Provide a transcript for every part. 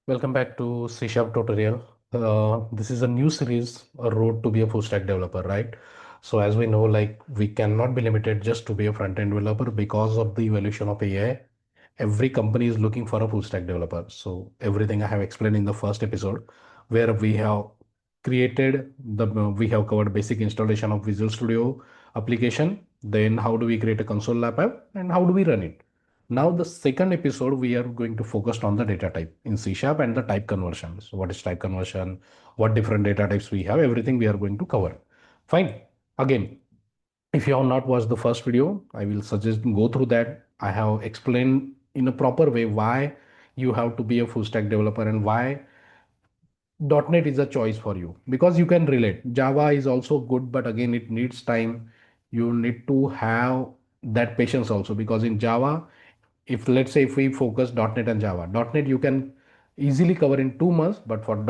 Welcome back to C# tutorial. This is a new series, a road to be a full stack developer, right? So as we know, like we cannot be limited just to be a front-end developer because of the evolution of AI. Every company is looking for a full stack developer. So everything I have explained in the first episode, where we have covered basic installation of Visual Studio application, then how do we create a console app, and how do we run it. Now, the second episode, we are going to focus on the data type in C# and the type conversion. So what is type conversion? What different data types we have? Everything we are going to cover. Fine. Again, if you have not watched the first video, I will suggest go through that. I have explained in a proper way why you have to be a full stack developer and why .NET is a choice for you because you can relate. Java is also good, but again, it needs time. You need to have that patience also because in Java, if let's say if we focus .NET and Java, .NET you can easily cover in 2 months, but for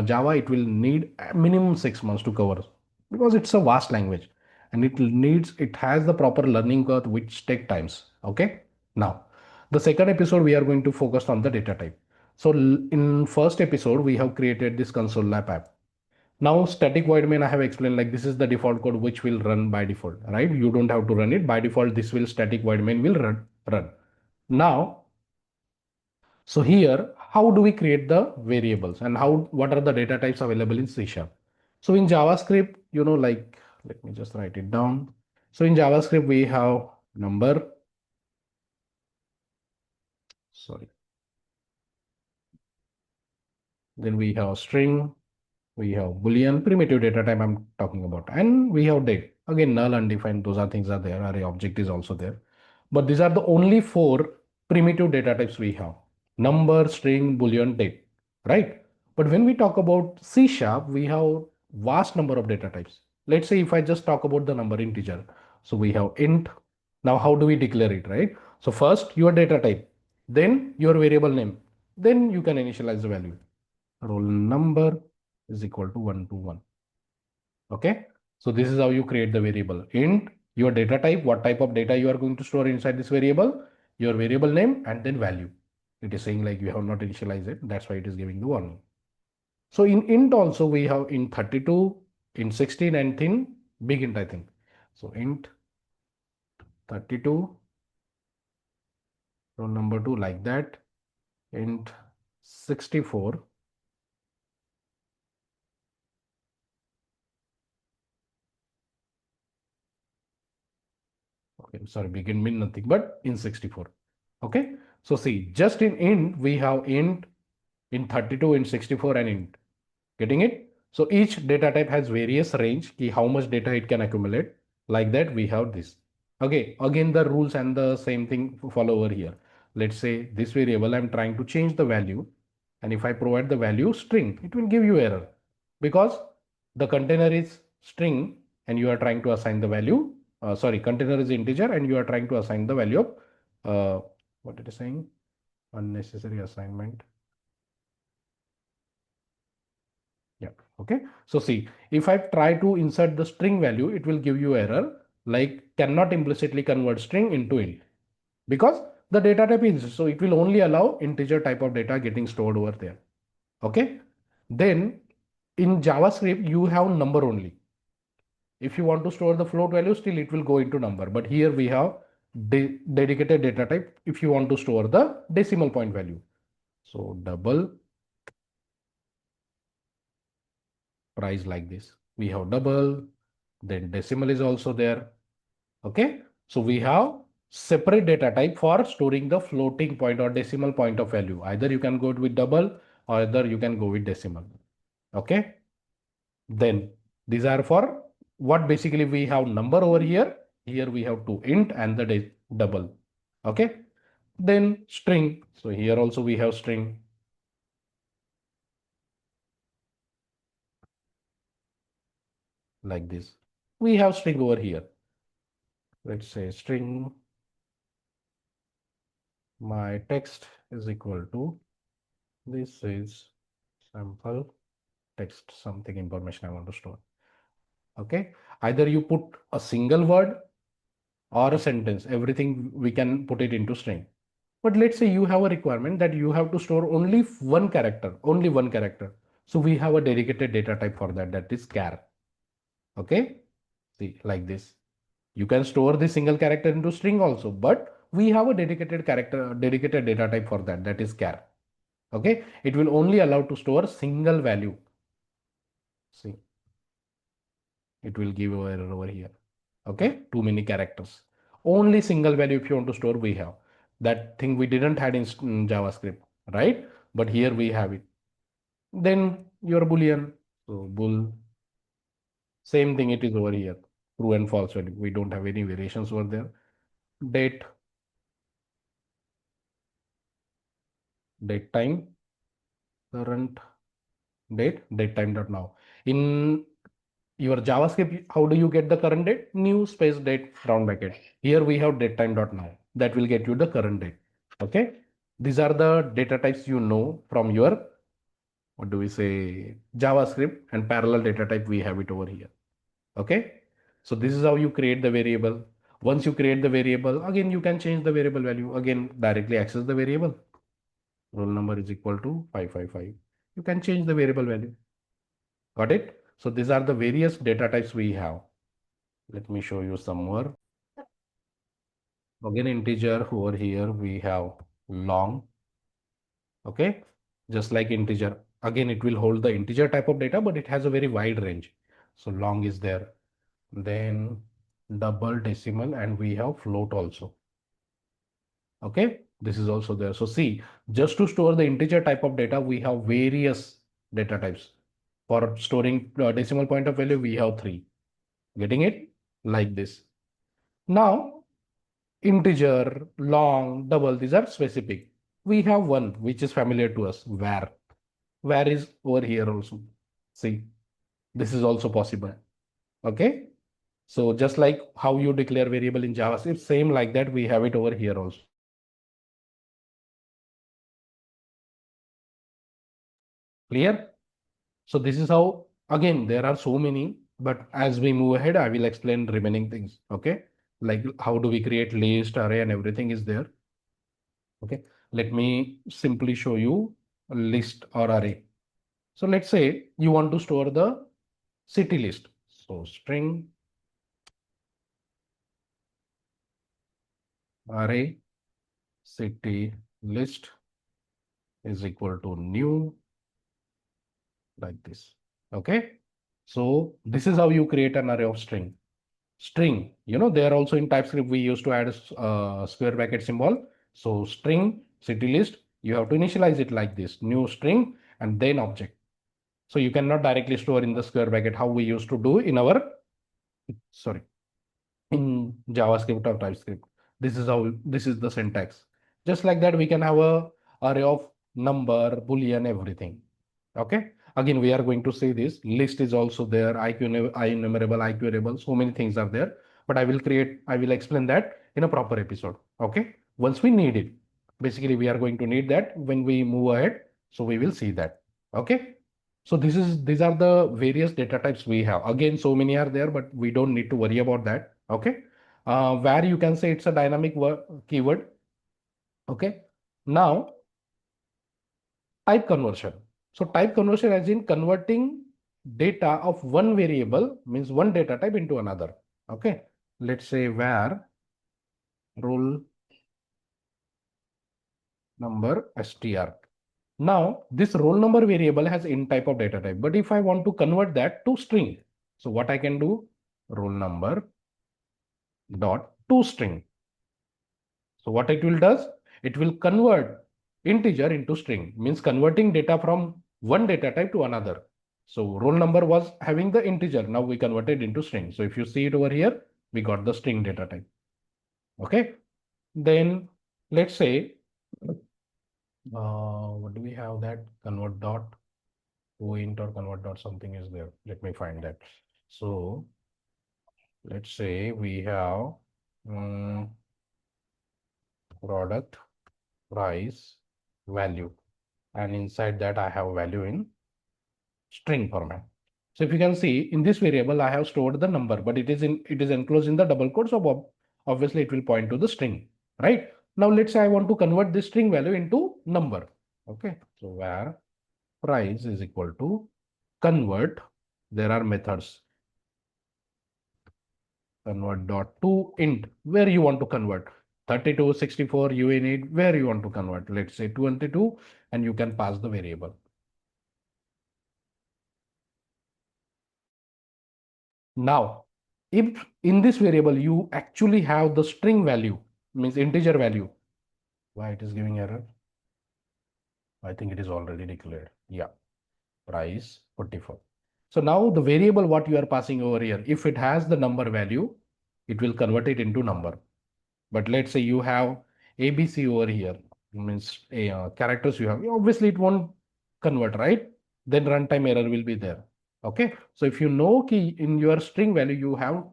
Java it will need a minimum 6 months to cover because it's a vast language and it has the proper learning curve which take times. Okay. Now, the second episode we are going to focus on the data type. So in first episode we have created this console app. Now static void main I have explained like this is the default code which will run by default, right? You don't have to run it by default. This will static void main will run. Now, so here, how do we create the variables and what are the data types available in C#? So in JavaScript, like, let me just write it down. So in JavaScript, we have number, sorry, then we have string, we have boolean, primitive data type I'm talking about, and we have date. Again, null, undefined, those are things are there, array object is also there. But these are the only four primitive data types we have: number, string, boolean, date, right? But when we talk about C#, we have vast number of data types. Let's say if I just talk about the number integer. So we have int. Now, how do we declare it, right? So first your data type, then your variable name, then you can initialize the value. Roll number is equal to 121. Okay. So this is how you create the variable. Int, your data type, what type of data you are going to store inside this variable, your variable name, and then value. It is saying like you have not initialized it. That's why it is giving the warning. So in int also we have int 32, int 16, and thin big int, I think. So int 32, roll number 2 like that, int 64. Okay, sorry, begin mean nothing but in 64. Okay, so see, just in int we have int in 32, in 64, and int. Getting it? So each data type has various range, key how much data it can accumulate. Like that, we have this. Okay, again the rules and the same thing follow over here. Let's say this variable I'm trying to change the value, and if I provide the value string, it will give you error because the container is string and you are trying to assign the value. Sorry, container is integer and you are trying to assign the value of what it is saying, unnecessary assignment. Yeah. Okay. So see, if I try to insert the string value, it will give you error like cannot implicitly convert string into int because the data type is so it will only allow integer type of data getting stored over there. Okay. Then in JavaScript, you have number only. If you want to store the float value, still it will go into number. But here we have dedicated data type if you want to store the decimal point value. So double price like this. We have double, then decimal is also there. Okay. So we have separate data type for storing the floating point or decimal point of value. Either you can go with double or either you can go with decimal. Okay. Then these are for what basically we have number over here. Here we have two int and the double. Okay. Then string. So here also we have string. Like this. We have string over here. Let's say string my text is equal to this is sample text, something information I want to store. Okay. Either you put a single word or a sentence, everything we can put it into string. But let's say you have a requirement that you have to store only one character, only one character. So we have a dedicated data type for that, that is char. Okay, see, like this. You can store the single character into string also, but we have a dedicated character, dedicated data type for that, that is char. Okay, it will only allow to store single value. See, it will give you error over here. Okay, too many characters. Only single value if you want to store, we have. That thing we didn't had in JavaScript, right? But here we have it. Then your boolean. So bool, same thing it is over here. True and false value. We don't have any variations over there. Date, date time, current date, date time dot now. In your JavaScript, how do you get the current date? New space date round bracket. Here we have date time dot now. That will get you the current date. Okay. These are the data types you know from your, what do we say, JavaScript, and parallel data type we have it over here. Okay. So this is how you create the variable. Once you create the variable, again you can change the variable value. Again, directly access the variable. Roll number is equal to 555. You can change the variable value. Got it? So these are the various data types we have. Let me show you some more. Again, integer over here we have long. Okay, just like integer. Again, it will hold the integer type of data, but it has a very wide range. So long is there. Then double decimal, and we have float also. Okay, this is also there. So see, just to store the integer type of data, we have various data types. For storing decimal point of value, we have three. Getting it? Like this. Now, integer, long, double, these are specific. We have one which is familiar to us, var. Var is over here also. See, this is also possible. Okay. So just like how you declare variable in JavaScript, same like that, we have it over here also. Clear? So this is how, again, there are so many, but as we move ahead, I will explain remaining things. Okay. Like how do we create list, array, and everything is there. Okay. Let me simply show you a list or array. So let's say you want to store the city list. So string array city list is equal to new, like this. Okay. So this is how you create an array of string. String, they are also in TypeScript. We used to add a square bracket symbol. So string city list, you have to initialize it like this, new string and then object. So you cannot directly store in the square bracket how we used to do in our, sorry, in JavaScript or TypeScript. This is how, this is the syntax. Just like that, we can have a array of number, boolean, everything. Okay. Again, we are going to say this list is also there, enumerable, IQ so many things are there. But I will explain that in a proper episode. Okay. Once we need it, basically we are going to need that when we move ahead. So we will see that. Okay. So these are the various data types we have. Again, so many are there, but we don't need to worry about that. Okay. Where you can say it's a dynamic keyword. Okay. Now type conversion. So type conversion as in converting data of one variable, means one data type, into another. Okay. Let's say var roll number str. Now this roll number variable has int type of data type, but if I want to convert that to string, so what I can do, roll number dot to string. So what it will does, it will convert integer into string, means converting data from one data type to another. So roll number was having the integer, now we converted into string. So if you see it over here, we got the string data type. Okay. Then let's say, what do we have, that convert dot to int or convert dot something is there. Let me find that. So let's say we have product price value, and inside that I have value in string format. So if you can see in this variable, I have stored the number, but it is enclosed in the double quote. So obviously it will point to the string, right? Now let's say I want to convert this string value into number. Okay, so where price is equal to convert, there are methods, convert dot to int, where you want to convert 32, 64, you need where you want to convert, let's say 22, and you can pass the variable. Now, if in this variable you actually have the string value, means integer value, why it is giving error? I think it is already declared. Yeah, price 44. So now the variable what you are passing over here, if it has the number value, it will convert it into number. But let's say you have ABC over here, means characters you have, obviously it won't convert, right? Then runtime error will be there. Okay. So if you know key in your string value, you have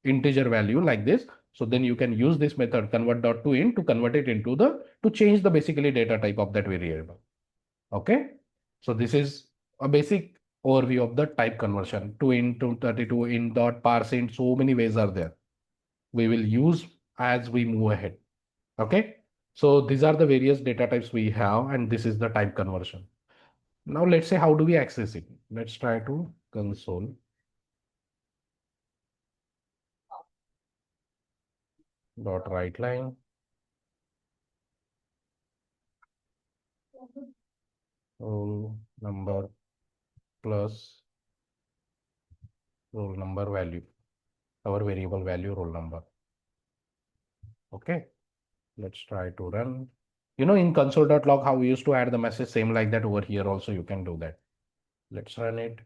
integer value like this. So then you can use this method convert dot to int to convert it into to change the basically data type of that variable. Okay. So this is a basic overview of the type conversion to int to 32 int dot parse int. So many ways are there. We will use as we move ahead. Okay. So these are the various data types we have, and this is the type conversion. Now let's say how do we access it? Let's try to console dot write line roll number plus roll number value, our variable value roll number. Okay. Let's try to run. In console.log, how we used to add the message, same like that over here also you can do that. Let's run it.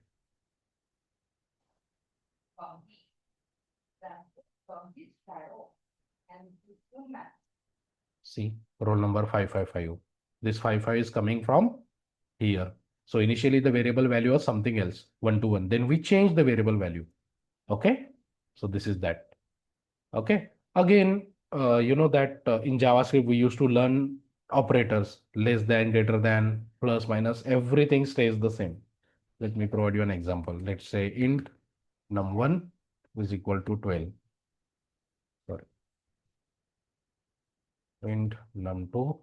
See, roll number 555. This 55 is coming from here. So initially the variable value was something else, 1 to 1. Then we change the variable value. Okay. So this is that. Okay. Again, you know that in JavaScript, we used to learn operators, less than, greater than, plus, minus, everything stays the same. Let me provide you an example. Let's say int num1 is equal to 12. Sorry. Int num2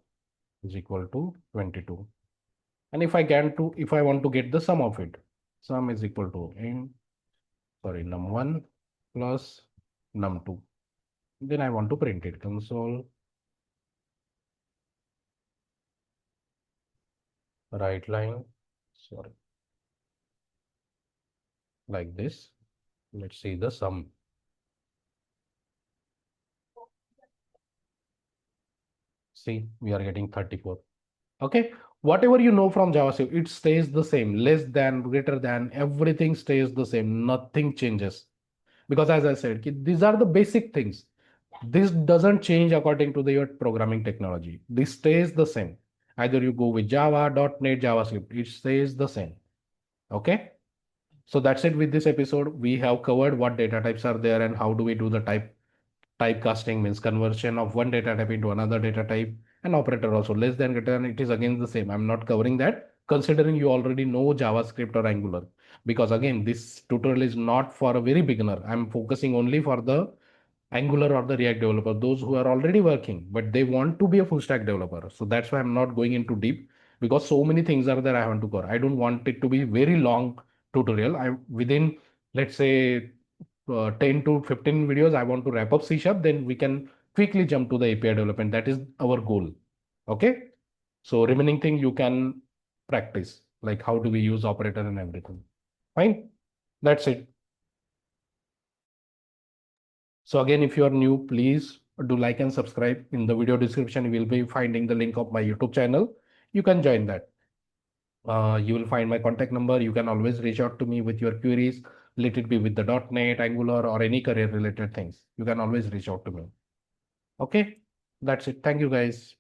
is equal to 22. And if I want to get the sum of it, sum is equal to num1 plus num2. Then I want to print it. Console write line, sorry, like this. Let's see the sum. See, we are getting 34. Okay. Whatever you know from JavaScript, it stays the same. Less than, greater than, everything stays the same. Nothing changes. Because as I said, these are the basic things. This doesn't change according to your programming technology. This stays the same. Either you go with Java, .NET, JavaScript, it stays the same. Okay. So that's it with this episode. We have covered what data types are there and how do we do the typecasting, means conversion of one data type into another data type, and operator also less than, greater than, it is again the same. I'm not covering that considering you already know JavaScript or Angular, because again this tutorial is not for a very beginner. I'm focusing only for the Angular or the React developer, those who are already working, but they want to be a full stack developer. So that's why I'm not going into deep, because so many things are there I want to cover. I don't want it to be very long tutorial. I within, let's say 10 to 15 videos, I want to wrap up C Sharp, then we can quickly jump to the API development. That is our goal. Okay. So remaining thing you can practice, like how do we use operator and everything. Fine. That's it. So again, if you are new, please do like and subscribe. In the video description, you will be finding the link of my YouTube channel. You can join that. You will find my contact number. You can always reach out to me with your queries. Let it be with the .NET, Angular, or any career related things. You can always reach out to me. Okay, that's it. Thank you guys.